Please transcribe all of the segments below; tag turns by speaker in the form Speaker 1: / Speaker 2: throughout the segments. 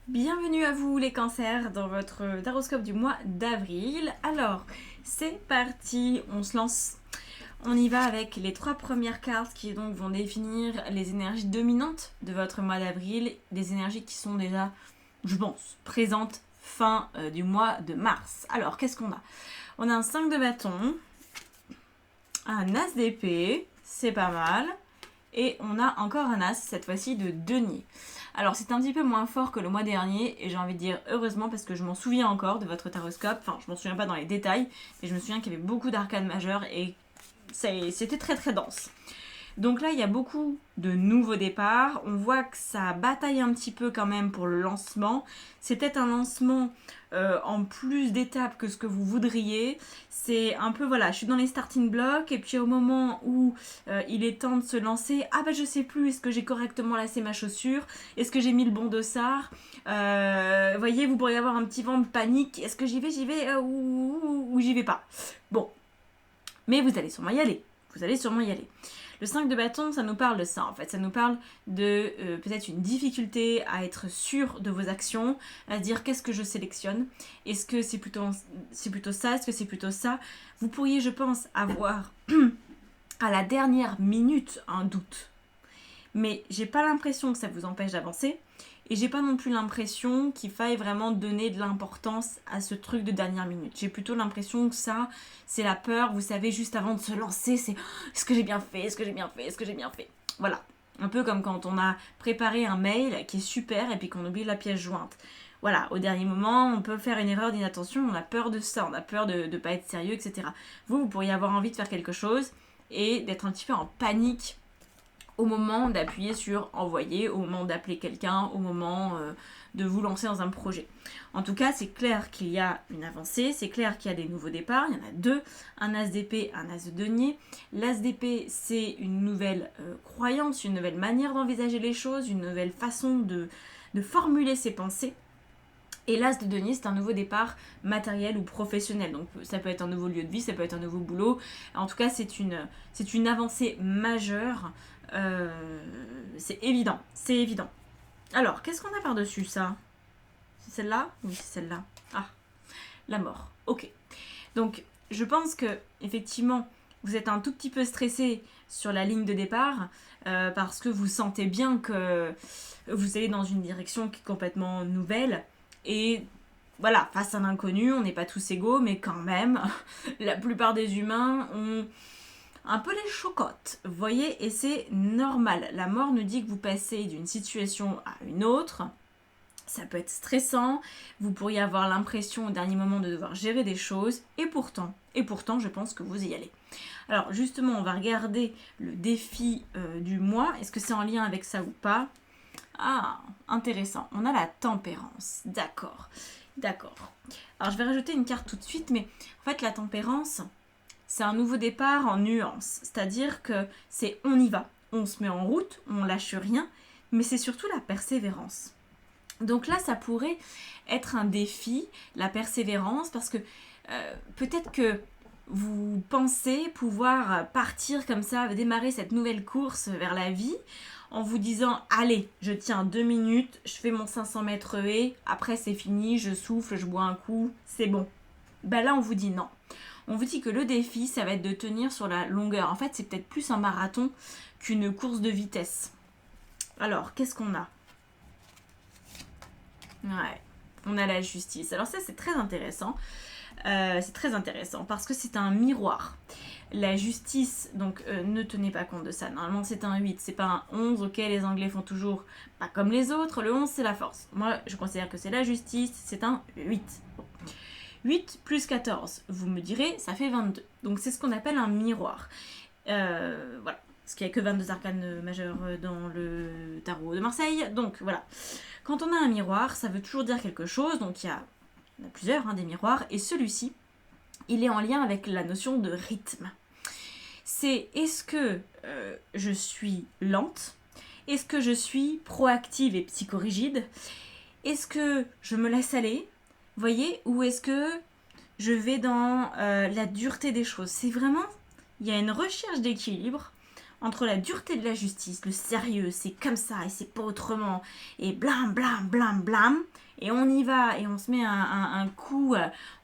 Speaker 1: Bienvenue à vous les cancers dans votre taroscope du mois d'avril. Alors, c'est parti, on se lance. On y va avec les 3 premières cartes qui donc vont définir les énergies dominantes de votre mois d'avril. Des énergies qui sont déjà, je pense, présentes fin du mois de mars. Alors, qu'est-ce qu'on a? On a un 5 de bâton, un as d'épée, c'est pas mal. Et on a encore un as, cette fois-ci de denier. Alors c'est un petit peu moins fort que le mois dernier, et j'ai envie de dire heureusement parce que je m'en souviens encore de votre taroscope. Enfin, je m'en souviens pas dans les détails, mais je me souviens qu'il y avait beaucoup d'arcanes majeures et c'était très très dense. Donc là, il y a beaucoup de nouveaux départs. On voit que ça bataille un petit peu quand même pour le lancement. C'est peut-être un lancement en plus d'étapes que ce que vous voudriez. C'est un peu, voilà, je suis dans les starting blocks et puis au moment où il est temps de se lancer, ah bah je sais plus, est-ce que j'ai correctement lacé ma chaussure? Est-ce que j'ai mis le bon dossard? Voyez, vous pourriez avoir un petit vent de panique. Est-ce que j'y vais ou j'y vais pas? Bon, mais vous allez sûrement y aller. Vous allez sûrement y aller. Le 5 de bâton, ça nous parle de ça en fait. Ça nous parle de peut-être une difficulté à être sûr de vos actions, à se dire qu'est-ce que je sélectionne. Est-ce que c'est plutôt ça? Est-ce que c'est plutôt ça? Vous pourriez, je pense, avoir à la dernière minute un doute. Mais j'ai pas l'impression que ça vous empêche d'avancer. Et j'ai pas non plus l'impression qu'il faille vraiment donner de l'importance à ce truc de dernière minute. J'ai plutôt l'impression que ça, c'est la peur, vous savez, juste avant de se lancer, c'est est-ce que j'ai bien fait, est-ce que j'ai bien fait, est-ce que j'ai bien fait. Voilà. Un peu comme quand on a préparé un mail qui est super et puis qu'on oublie la pièce jointe. Voilà, au dernier moment, on peut faire une erreur d'inattention, on a peur de ça, on a peur de ne pas être sérieux, etc. Vous pourriez avoir envie de faire quelque chose et d'être un petit peu en panique au moment d'appuyer sur envoyer, au moment d'appeler quelqu'un, au moment de vous lancer dans un projet. En tout cas, c'est clair qu'il y a une avancée, c'est clair qu'il y a des nouveaux départs, il y en a deux, un as d'épée, un as de denier. L'as d'épée, c'est une nouvelle croyance, une nouvelle manière d'envisager les choses, une nouvelle façon de formuler ses pensées. Et l'as de denier, c'est un nouveau départ matériel ou professionnel. Donc ça peut être un nouveau lieu de vie, ça peut être un nouveau boulot. En tout cas, c'est une avancée majeure. C'est évident, c'est évident. Alors, qu'est-ce qu'on a par-dessus ça? C'est celle-là? Oui, c'est celle-là. Ah, la mort. Ok. Donc, je pense que effectivement, vous êtes un tout petit peu stressé sur la ligne de départ parce que vous sentez bien que vous allez dans une direction qui est complètement nouvelle et voilà, face à l'inconnu, on n'est pas tous égaux, mais quand même, la plupart des humains ont un peu les chocottes, vous voyez, et c'est normal. La mort nous dit que vous passez d'une situation à une autre. Ça peut être stressant, vous pourriez avoir l'impression au dernier moment de devoir gérer des choses, et pourtant, je pense que vous y allez. Alors justement, on va regarder le défi du mois. Est-ce que c'est en lien avec ça ou pas? Ah, intéressant. On a la tempérance. D'accord. D'accord. Alors je vais rajouter une carte tout de suite, mais en fait la tempérance, c'est un nouveau départ en nuance. C'est-à-dire que c'est on y va, on se met en route, on lâche rien, mais c'est surtout la persévérance. Donc là, ça pourrait être un défi, la persévérance, parce que peut-être que vous pensez pouvoir partir comme ça, démarrer cette nouvelle course vers la vie en vous disant allez, je tiens 2 minutes, je fais mon 500 mètres haie, après c'est fini, je souffle, je bois un coup, c'est bon. Ben là, on vous dit non. On vous dit que le défi, ça va être de tenir sur la longueur. En fait, c'est peut-être plus un marathon qu'une course de vitesse. Alors, qu'est-ce qu'on a? Ouais, on a la justice. Alors ça, c'est très intéressant. C'est très intéressant parce que c'est un miroir. La justice, donc ne tenez pas compte de ça. Normalement, c'est un 8, c'est pas un 11. Ok, les Anglais font toujours pas comme les autres. Le 11, c'est la force. Moi, je considère que c'est la justice, c'est un 8. Bon. 8 plus 14, vous me direz, ça fait 22. Donc c'est ce qu'on appelle un miroir. Voilà. Parce qu'il n'y a que 22 arcanes majeures dans le tarot de Marseille. Donc voilà. Quand on a un miroir, ça veut toujours dire quelque chose. Donc il y en a plusieurs des miroirs. Et celui-ci, il est en lien avec la notion de rythme. C'est est-ce que je suis lente? Est-ce que je suis proactive et psychorigide? Est-ce que je me laisse aller? Voyez? Ou est-ce que je vais dans la dureté des choses? C'est vraiment, il y a une recherche d'équilibre entre la dureté de la justice, le sérieux, c'est comme ça et c'est pas autrement, et blam blam blam blam, et on y va, et on se met un coup,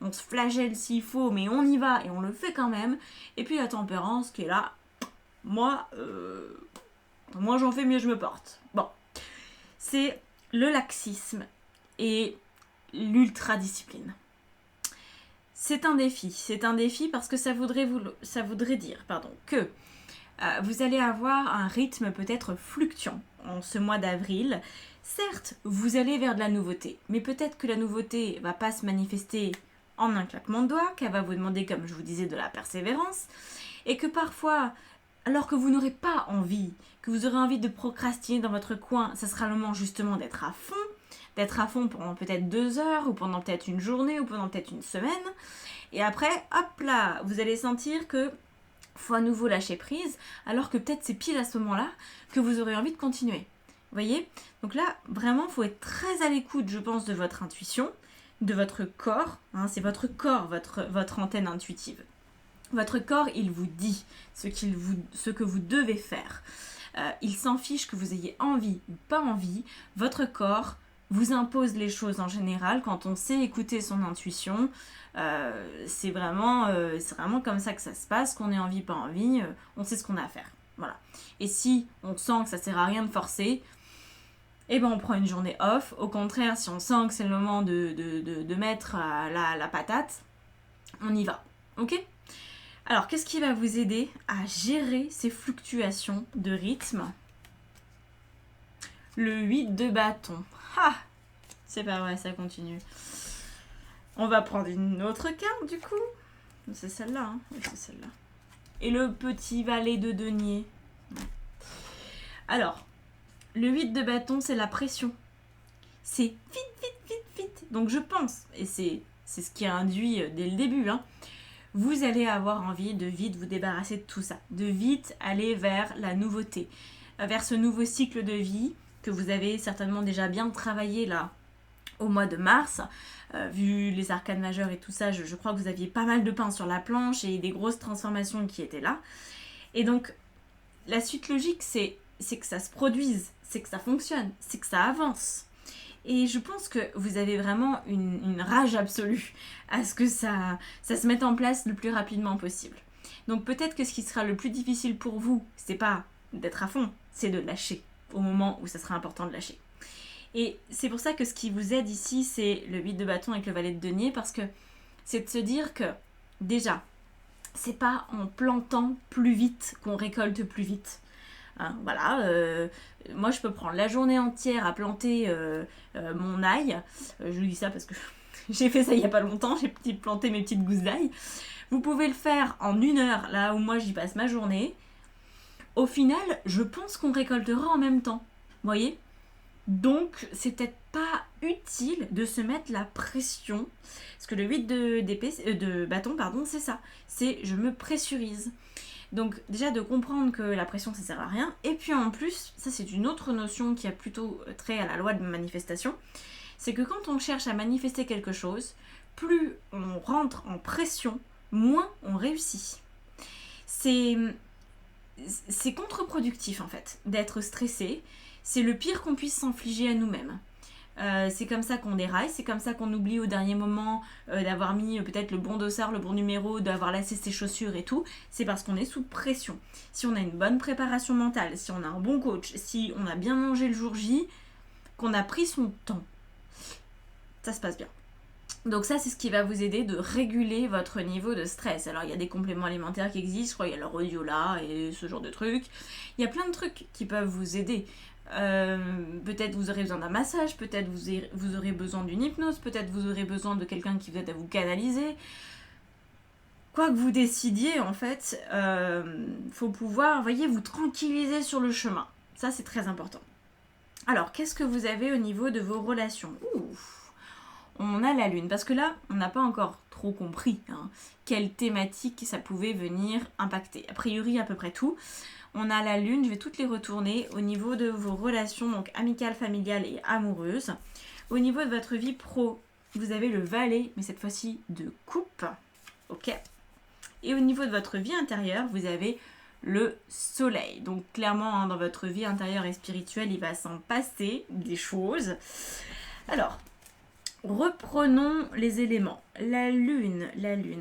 Speaker 1: on se flagelle s'il faut, mais on y va, et on le fait quand même, et puis la tempérance qui est là, moi j'en fais mieux je me porte. Bon, c'est le laxisme et l'ultra-discipline. C'est un défi parce que ça voudrait dire que vous allez avoir un rythme peut-être fluctuant en ce mois d'avril. Certes, vous allez vers de la nouveauté, mais peut-être que la nouveauté va pas se manifester en un claquement de doigts, qu'elle va vous demander, comme je vous disais, de la persévérance, et que parfois, alors que vous n'aurez pas envie, que vous aurez envie de procrastiner dans votre coin, ça sera le moment justement d'être à fond pendant peut-être 2 heures, ou pendant peut-être une journée, ou pendant peut-être une semaine, et après, hop là, vous allez sentir que faut à nouveau lâcher prise, alors que peut-être c'est pile à ce moment-là que vous aurez envie de continuer. Vous voyez? Donc là, vraiment, il faut être très à l'écoute, je pense, de votre intuition, de votre corps. Hein, c'est votre corps, votre antenne intuitive. Votre corps, il vous dit ce que vous devez faire. Il s'en fiche que vous ayez envie ou pas envie. Votre corps vous impose les choses en général. Quand on sait écouter son intuition, c'est vraiment comme ça que ça se passe. Qu'on ait envie, pas envie, on sait ce qu'on a à faire. Voilà. Et si on sent que ça sert à rien de forcer, eh ben on prend une journée off. Au contraire, si on sent que c'est le moment de mettre la patate, on y va. Ok ? Alors, qu'est-ce qui va vous aider à gérer ces fluctuations de rythme? Le 8 de bâton. Ah, c'est pas vrai, ça continue. On va prendre une autre carte du coup. C'est celle-là, hein. Oui, c'est celle-là. Et le petit valet de denier. Alors, le 8 de bâton, c'est la pression. C'est vite. Donc je pense, et c'est ce qui a induit dès le début, hein, vous allez avoir envie de vite vous débarrasser de tout ça, de vite aller vers la nouveauté, vers ce nouveau cycle de vie que vous avez certainement déjà bien travaillé là au mois de mars. Vu les arcanes majeures et tout ça, je crois que vous aviez pas mal de pain sur la planche et des grosses transformations qui étaient là. Et donc, la suite logique, c'est que ça se produise, c'est que ça fonctionne, c'est que ça avance. Et je pense que vous avez vraiment une rage absolue à ce que ça se mette en place le plus rapidement possible. Donc peut-être que ce qui sera le plus difficile pour vous, c'est pas d'être à fond, c'est de lâcher au moment où ça sera important de lâcher. Et c'est pour ça que ce qui vous aide ici, c'est le 8 de bâton avec le valet de denier, parce que c'est de se dire que déjà, c'est pas en plantant plus vite qu'on récolte plus vite. Hein, voilà, moi je peux prendre la journée entière à planter mon ail. Je vous dis ça parce que j'ai fait ça il y a pas longtemps, j'ai planté mes petites gousses d'ail. Vous pouvez le faire en 1 heure, là où moi j'y passe ma journée. Au final, je pense qu'on récoltera en même temps. Vous voyez ? Donc, c'est peut-être pas utile de se mettre la pression. Parce que le 8 de bâton, c'est ça. C'est je me pressurise. Donc déjà de comprendre que la pression ça sert à rien, et puis en plus, ça c'est une autre notion qui a plutôt trait à la loi de manifestation, c'est que quand on cherche à manifester quelque chose, plus on rentre en pression, moins on réussit. C'est contre-productif en fait, d'être stressé, c'est le pire qu'on puisse s'infliger à nous-mêmes. C'est comme ça qu'on déraille, c'est comme ça qu'on oublie au dernier moment d'avoir mis peut-être le bon dossard, le bon numéro, d'avoir lacé ses chaussures et tout. C'est parce qu'on est sous pression. Si on a une bonne préparation mentale, si on a un bon coach, si on a bien mangé le jour J, qu'on a pris son temps, ça se passe bien. Donc ça, c'est ce qui va vous aider de réguler votre niveau de stress. Alors, il y a des compléments alimentaires qui existent, je crois, il y a le rhodiola et ce genre de trucs. Il y a plein de trucs qui peuvent vous aider. Peut-être vous aurez besoin d'un massage, peut-être vous aurez besoin d'une hypnose, peut-être vous aurez besoin de quelqu'un qui vous aide à vous canaliser. Quoi que vous décidiez, en fait, faut pouvoir, voyez, vous tranquilliser sur le chemin. Ça, c'est très important. Alors, qu'est-ce que vous avez au niveau de vos relations ? On a la lune, parce que là, on n'a pas encore trop compris quelle thématique ça pouvait venir impacter. A priori, à peu près tout. On a la lune, je vais toutes les retourner au niveau de vos relations, donc amicales, familiales et amoureuses. Au niveau de votre vie pro, vous avez le valet, mais cette fois-ci de coupe. Ok. Et au niveau de votre vie intérieure, vous avez le soleil. Donc clairement, hein, dans votre vie intérieure et spirituelle, il va s'en passer des choses. Alors, reprenons les éléments. La lune.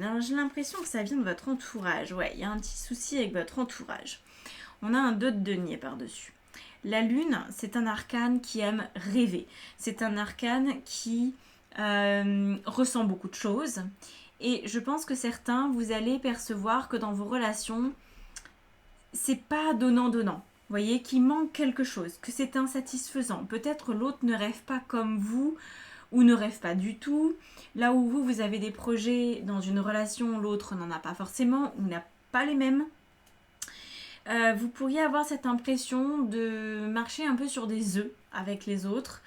Speaker 1: Alors, j'ai l'impression que ça vient de votre entourage. Ouais, il y a un petit souci avec votre entourage. On a un 2 de denier par-dessus. La lune, c'est un arcane qui aime rêver. C'est un arcane qui ressent beaucoup de choses. Et je pense que certains, vous allez percevoir que dans vos relations, c'est pas donnant-donnant. Vous voyez, qu'il manque quelque chose, que c'est insatisfaisant. Peut-être l'autre ne rêve pas comme vous ou ne rêve pas du tout. Là où vous avez des projets dans une relation, l'autre n'en a pas forcément ou n'a pas les mêmes. Vous pourriez avoir cette impression de marcher un peu sur des œufs avec les autres.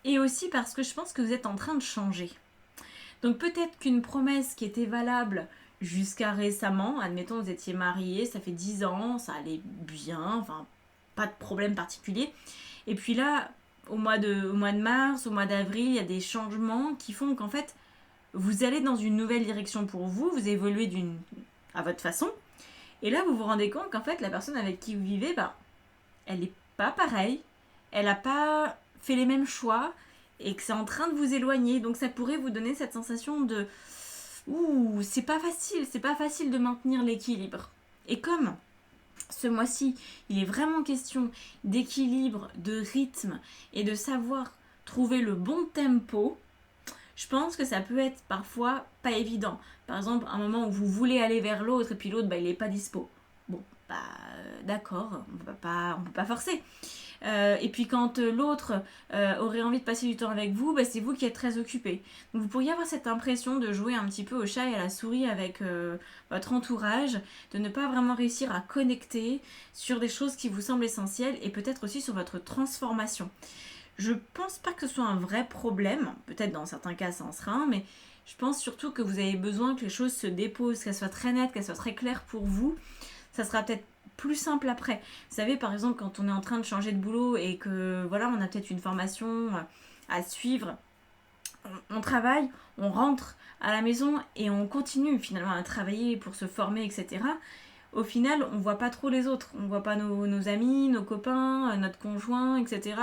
Speaker 1: Et aussi parce que je pense que vous êtes en train de changer. Donc peut-être qu'une promesse qui était valable jusqu'à récemment, admettons vous étiez mariés, ça fait 10 ans, ça allait bien, enfin pas de problème particulier. Et puis là, au mois de mars, au mois d'avril, il y a des changements qui font qu'en fait, vous allez dans une nouvelle direction pour vous, vous évoluez à votre façon. Et là, vous vous rendez compte qu'en fait, la personne avec qui vous vivez, elle n'est pas pareille, elle n'a pas fait les mêmes choix et que c'est en train de vous éloigner. Donc ça pourrait vous donner cette sensation de ouh, c'est pas facile de maintenir l'équilibre. Et comme ce mois-ci, il est vraiment question d'équilibre, de rythme et de savoir trouver le bon tempo, je pense que ça peut être parfois pas évident. Par exemple, un moment où vous voulez aller vers l'autre et puis l'autre, il n'est pas dispo. Bon, d'accord, on peut pas forcer. Et puis quand l'autre aurait envie de passer du temps avec vous, c'est vous qui êtes très occupé. Donc vous pourriez avoir cette impression de jouer un petit peu au chat et à la souris avec votre entourage, de ne pas vraiment réussir à connecter sur des choses qui vous semblent essentielles et peut-être aussi sur votre transformation. Je pense pas que ce soit un vrai problème, peut-être dans certains cas ça en sera un, mais je pense surtout que vous avez besoin que les choses se déposent, qu'elles soient très nettes, qu'elles soient très claires pour vous. Ça sera peut-être plus simple après. Vous savez, par exemple, quand on est en train de changer de boulot et que voilà, on a peut-être une formation à suivre, on travaille, on rentre à la maison et on continue finalement à travailler pour se former, etc. Au final, on voit pas trop les autres. On voit pas nos amis, nos copains, notre conjoint, etc.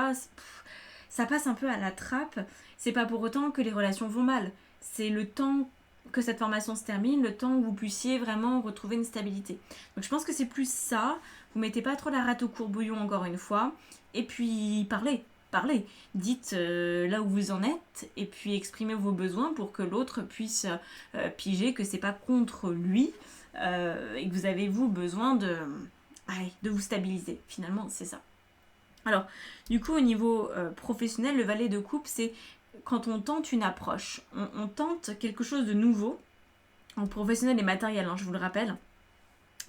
Speaker 1: Ça passe un peu à la trappe. C'est pas pour autant que les relations vont mal. C'est le temps que cette formation se termine, le temps où vous puissiez vraiment retrouver une stabilité. Donc je pense que c'est plus ça. Vous mettez pas trop la rate au courbouillon encore une fois. Et puis parlez. Dites là où vous en êtes et puis exprimez vos besoins pour que l'autre puisse piger que c'est pas contre lui et que vous avez vous besoin de vous stabiliser. Finalement, c'est ça. Alors, du coup, au niveau professionnel, le valet de coupe, c'est quand on tente une approche, on tente quelque chose de nouveau, en professionnel et matériel, je vous le rappelle.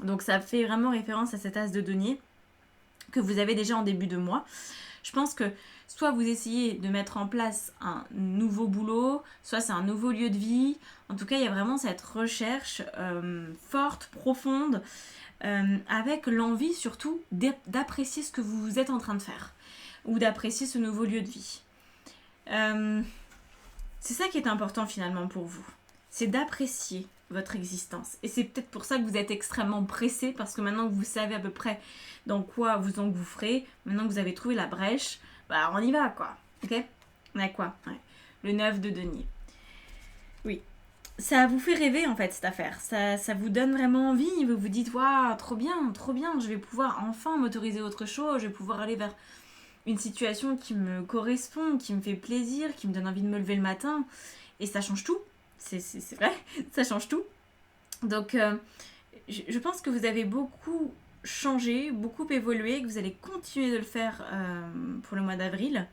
Speaker 1: Donc ça fait vraiment référence à cet as de denier que vous avez déjà en début de mois. Je pense que soit vous essayez de mettre en place un nouveau boulot, soit c'est un nouveau lieu de vie. En tout cas, il y a vraiment cette recherche forte, profonde, avec l'envie surtout d'apprécier ce que vous êtes en train de faire ou d'apprécier ce nouveau lieu de vie. C'est ça qui est important finalement pour vous, c'est d'apprécier votre existence. Et c'est peut-être pour ça que vous êtes extrêmement pressé, parce que maintenant que vous savez à peu près dans quoi vous engouffrez, maintenant que vous avez trouvé la brèche, on y va quoi. Ok ? On a quoi ? Le 9 de denier. Oui. Ça vous fait rêver en fait cette affaire, ça vous donne vraiment envie, vous vous dites waouh, trop bien, je vais pouvoir enfin m'autoriser autre chose, je vais pouvoir aller vers une situation qui me correspond, qui me fait plaisir, qui me donne envie de me lever le matin, et ça change tout, c'est vrai, ça change tout. Donc je pense que vous avez beaucoup changé, beaucoup évolué, que vous allez continuer de le faire pour le mois d'avril,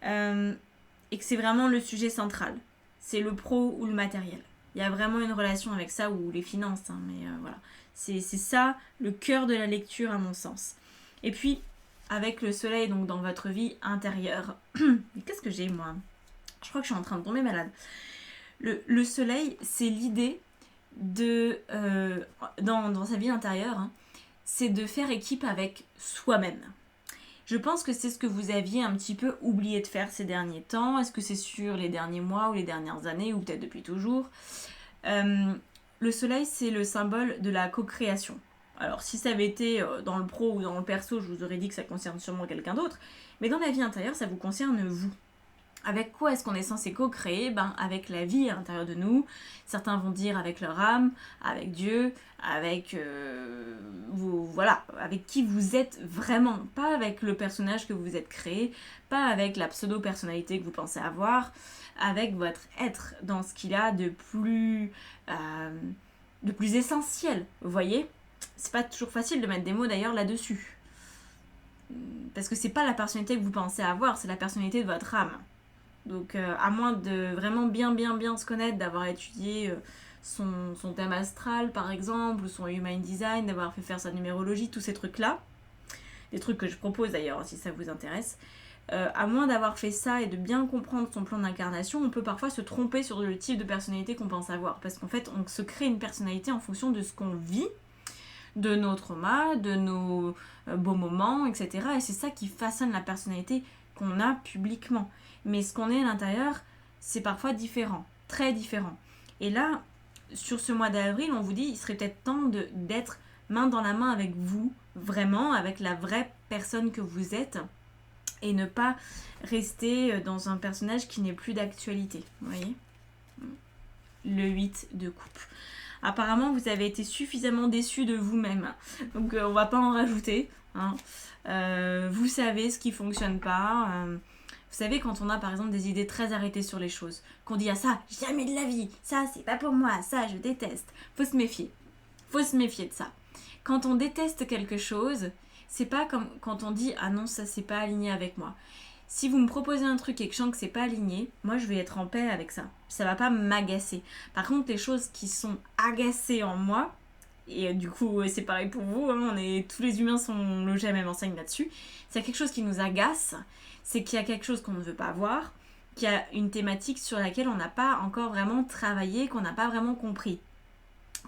Speaker 1: et que c'est vraiment le sujet central. C'est le pro ou le matériel. Il y a vraiment une relation avec ça, ou les finances, mais voilà. C'est ça le cœur de la lecture à mon sens. Et puis, avec le soleil donc dans votre vie intérieure. Mais qu'est-ce que j'ai moi ? Je crois que je suis en train de tomber malade. Le soleil, c'est l'idée de, dans sa vie intérieure, c'est de faire équipe avec soi-même. Je pense que c'est ce que vous aviez un petit peu oublié de faire ces derniers temps. Est-ce que c'est sur les derniers mois ou les dernières années, ou peut-être depuis toujours ? le soleil, c'est le symbole de la co-création. Alors, si ça avait été dans le pro ou dans le perso, je vous aurais dit que ça concerne sûrement quelqu'un d'autre. Mais dans la vie intérieure, ça vous concerne vous. Avec quoi est-ce qu'on est censé co-créer? Avec la vie à l'intérieur de nous. Certains vont dire avec leur âme, avec Dieu, avec voilà, avec qui vous êtes vraiment. Pas avec le personnage que vous êtes créé, pas avec la pseudo-personnalité que vous pensez avoir, avec votre être dans ce qu'il a de plus essentiel. Vous voyez? C'est pas toujours facile de mettre des mots d'ailleurs là-dessus. Parce que c'est pas la personnalité que vous pensez avoir, c'est la personnalité de votre âme. Donc à moins de vraiment bien se connaître, d'avoir étudié son thème astral par exemple, ou son human design, d'avoir fait faire sa numérologie, tous ces trucs-là, des trucs que je propose d'ailleurs si ça vous intéresse, à moins d'avoir fait ça et de bien comprendre son plan d'incarnation, on peut parfois se tromper sur le type de personnalité qu'on pense avoir. Parce qu'en fait, on se crée une personnalité en fonction de ce qu'on vit, de nos traumas, de nos beaux moments, etc. Et c'est ça qui façonne la personnalité qu'on a publiquement. Mais ce qu'on est à l'intérieur, c'est parfois différent, très différent. Et là, sur ce mois d'avril, on vous dit, il serait peut-être temps d'être main dans la main avec vous, vraiment, avec la vraie personne que vous êtes, et ne pas rester dans un personnage qui n'est plus d'actualité. Vous voyez ? Le 8 de coupe. Apparemment, vous avez été suffisamment déçu de vous-même. Donc, on va pas en rajouter. Hein. Vous savez ce qui fonctionne pas. Vous savez, quand on a par exemple des idées très arrêtées sur les choses, qu'on dit « Ah ça, jamais de la vie, ça c'est pas pour moi, ça je déteste », faut se méfier. Faut se méfier de ça. Quand on déteste quelque chose, c'est pas comme quand on dit « Ah non, ça c'est pas aligné avec moi ». Si vous me proposez un truc et que je sens que c'est pas aligné, moi je vais être en paix avec ça. Ça va pas m'agacer. Par contre, les choses qui sont agacées en moi, et du coup c'est pareil pour vous, hein, tous les humains sont logés à la même enseigne là-dessus, c'est quelque chose qui nous agace, c'est qu'il y a quelque chose qu'on ne veut pas voir, qu'il y a une thématique sur laquelle on n'a pas encore vraiment travaillé, qu'on n'a pas vraiment compris.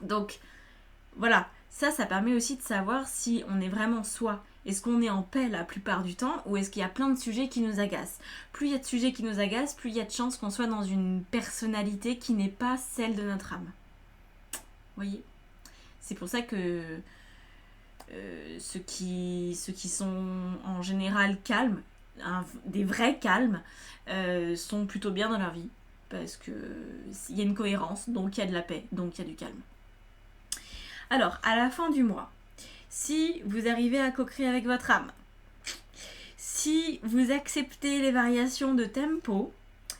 Speaker 1: Donc voilà, ça permet aussi de savoir si on est vraiment soi. Est-ce qu'on est en paix la plupart du temps ou est-ce qu'il y a plein de sujets qui nous agacent? Plus il y a de sujets qui nous agacent, plus il y a de chances qu'on soit dans une personnalité qui n'est pas celle de notre âme. Vous voyez? C'est pour ça que ceux qui sont en général calmes, des vrais calmes, sont plutôt bien dans leur vie. Parce qu'il y a une cohérence, donc il y a de la paix, donc il y a du calme. Alors, à la fin du mois, si vous arrivez à co-créer avec votre âme, si vous acceptez les variations de tempo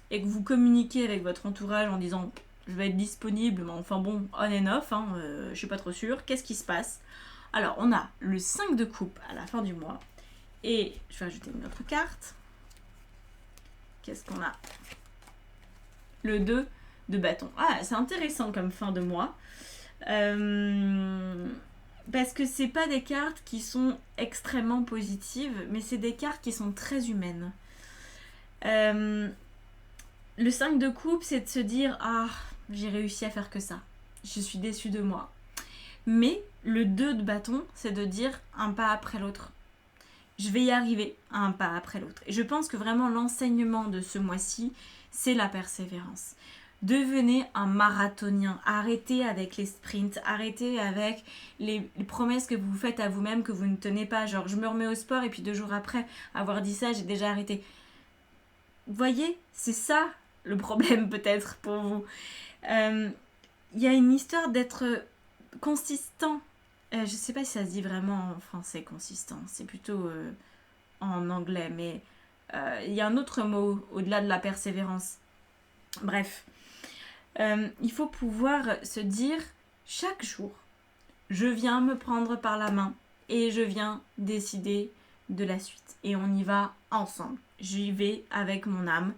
Speaker 1: et que vous communiquez avec votre entourage en disant je vais être disponible, mais enfin bon, on and off, je suis pas trop sûre, qu'est-ce qui se passe? Alors, on a le 5 de coupe à la fin du mois et je vais ajouter une autre carte. Qu'est-ce qu'on a? Le 2 de bâton. Ah, c'est intéressant comme fin de mois. Parce que c'est pas des cartes qui sont extrêmement positives, mais c'est des cartes qui sont très humaines. Le 5 de coupe, c'est de se dire « Ah, j'ai réussi à faire que ça. Je suis déçue de moi. » Mais le 2 de bâton, c'est de dire un pas après l'autre. Je vais y arriver, un pas après l'autre. Et je pense que vraiment l'enseignement de ce mois-ci, c'est la persévérance. Devenez un marathonien. Arrêtez avec les sprints. Arrêtez avec les promesses que vous faites à vous-même que vous ne tenez pas. Genre, je me remets au sport et puis 2 jours après avoir dit ça, j'ai déjà arrêté. Vous voyez, c'est ça le problème peut-être pour vous. Il y a une histoire d'être consistant. Je sais pas si ça se dit vraiment en français consistant. C'est plutôt en anglais. Mais il y a un autre mot au-delà de la persévérance. Bref. Il faut pouvoir se dire chaque jour, je viens me prendre par la main et je viens décider de la suite. Et on y va ensemble. J'y vais avec mon âme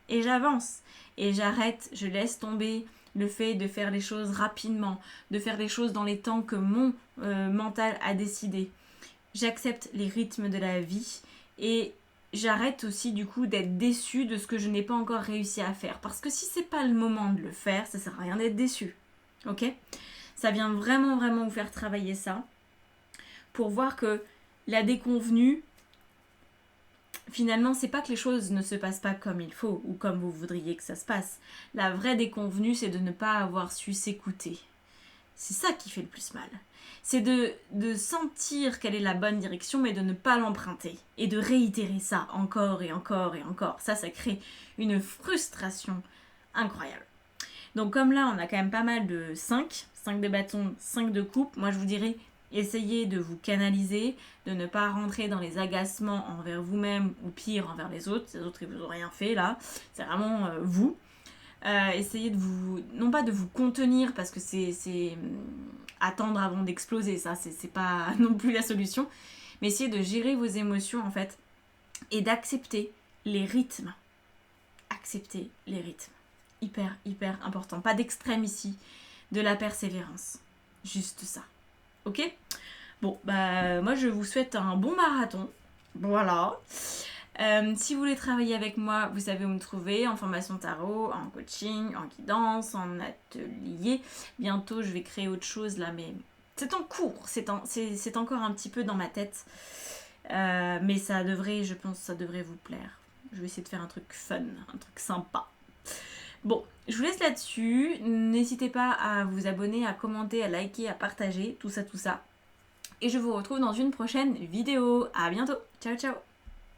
Speaker 1: et j'avance. Et j'arrête, je laisse tomber le fait de faire les choses rapidement, de faire les choses dans les temps que mon mental a décidé. J'accepte les rythmes de la vie et j'arrête aussi du coup d'être déçue de ce que je n'ai pas encore réussi à faire. Parce que si c'est pas le moment de le faire, ça sert à rien d'être déçu. Ok ? Ça vient vraiment vous faire travailler ça. Pour voir que la déconvenue, finalement, c'est pas que les choses ne se passent pas comme il faut ou comme vous voudriez que ça se passe. La vraie déconvenue, c'est de ne pas avoir su s'écouter. C'est ça qui fait le plus mal. C'est de sentir quelle est la bonne direction, mais de ne pas l'emprunter. Et de réitérer ça encore et encore et encore. Ça crée une frustration incroyable. Donc comme là, on a quand même pas mal de 5 de bâton, 5 de coupe. Moi, je vous dirais, essayez de vous canaliser, de ne pas rentrer dans les agacements envers vous-même ou pire envers les autres. Les autres, ils vous ont rien fait là. C'est vraiment vous. Essayez de vous, non pas de vous contenir parce que c'est attendre avant d'exploser, ça c'est pas non plus la solution, mais essayez de gérer vos émotions en fait et d'accepter les rythmes. Accepter les rythmes. Hyper important. Pas d'extrême ici, de la persévérance. Juste ça. Ok ? Bon, bah moi je vous souhaite un bon marathon. Voilà. Si vous voulez travailler avec moi, vous savez où me trouver, en formation tarot, en coaching, en guidance, en atelier. Bientôt, je vais créer autre chose là, mais c'est en cours, c'est encore un petit peu dans ma tête. Mais ça devrait, je pense, ça devrait vous plaire. Je vais essayer de faire un truc fun, un truc sympa. Bon, je vous laisse là-dessus. N'hésitez pas à vous abonner, à commenter, à liker, à partager, tout ça. Et je vous retrouve dans une prochaine vidéo. À bientôt. Ciao, ciao.